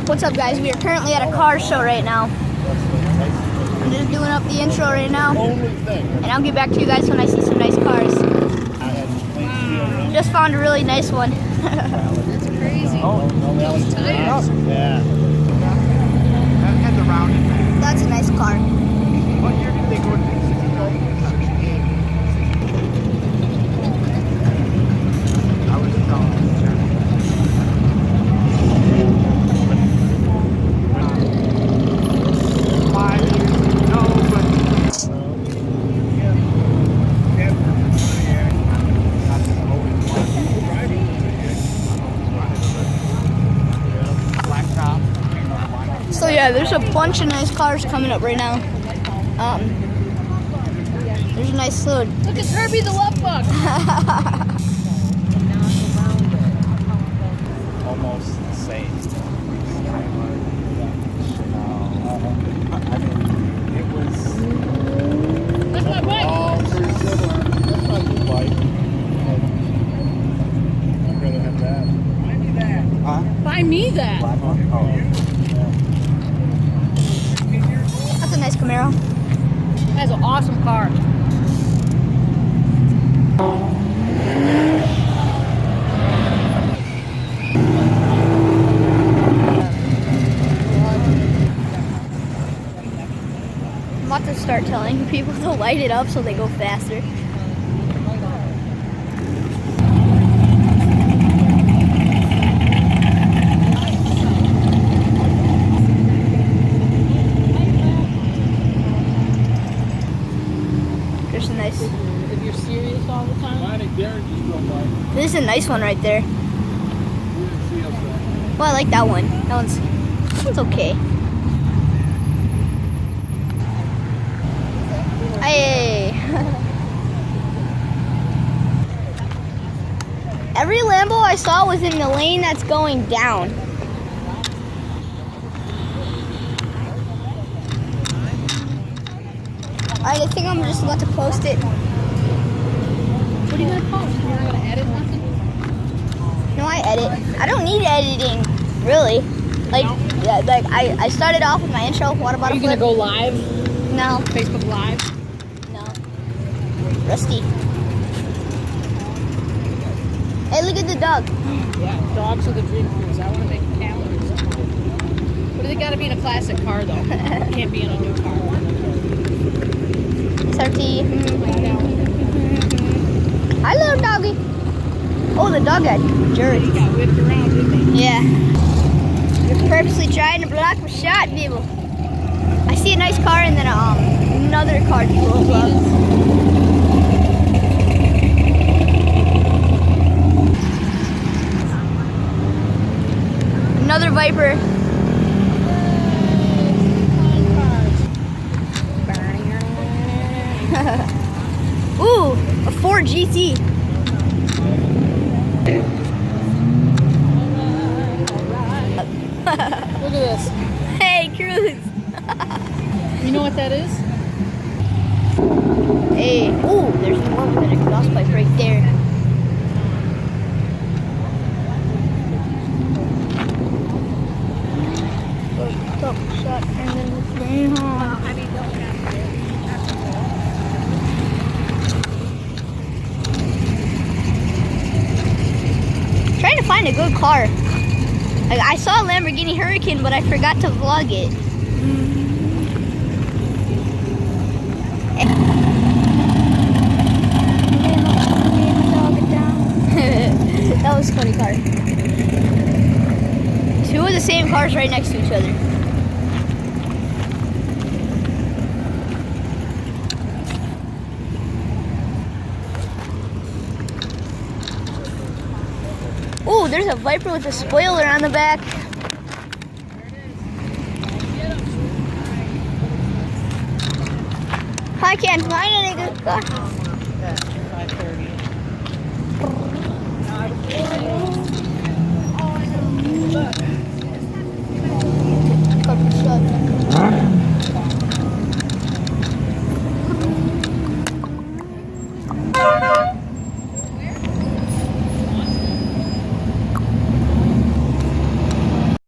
What's up, guys? We are currently at a car show right now. I'm just doing up the intro right now. And I'll get back to you guys when I see some nice cars. Just found a really nice one. That's crazy. Those tires. Yeah. That had the rounded back. That's a nice car. What year did they go to 68? I was in college. 5 years. No, but black top. So yeah, there's a bunch of nice cars coming up right now. There's a nice load. Look at Herbie the Love Bug. Almost the same. It was That's my bike. all pretty similar. That's not your bike. I'd rather have that. Buy me that. Huh? Buy me that. Black one? Oh. That's a nice Camaro. That's an awesome car. I'm about to start telling people to light it up so they go faster. There's a nice. If you're serious all the time. This is a nice one right there. Well, I like that one. That one's okay. Hey. Every Lambo I saw was in the lane that's going down. Alright, I think I'm just about to post it. What are you gonna post? You're not gonna edit nothing? No, I edit. I don't need editing, really. Like, yeah, like I started off with my intro. What about Are you a gonna flip? go live? No, Facebook Live? no. Rusty. Hey, look at the dog. Yeah, dogs are the dream cruise. I want to make a calendar. But they gotta be in a classic car though. It can't be in a new car. Sarty. Hi, little doggy. Oh, the dog had He jury. got whipped around, didn't he? Yeah. You're purposely trying to block my shot, people. I see a nice car and then another car pulls up. Another Viper. Ooh, a Ford GT. Look at this. Hey, Cruz. You know what that is? Hey, ooh, there's one with an exhaust pipe right there. Top shot and then it's going home. Trying to find a good car. Like, I saw a Lamborghini Hurricane, but I forgot to vlog it. That was a funny car. Two of the same cars right next to each other. Ooh, there's a Viper with a spoiler on the back. I can't find any good car. 5:30.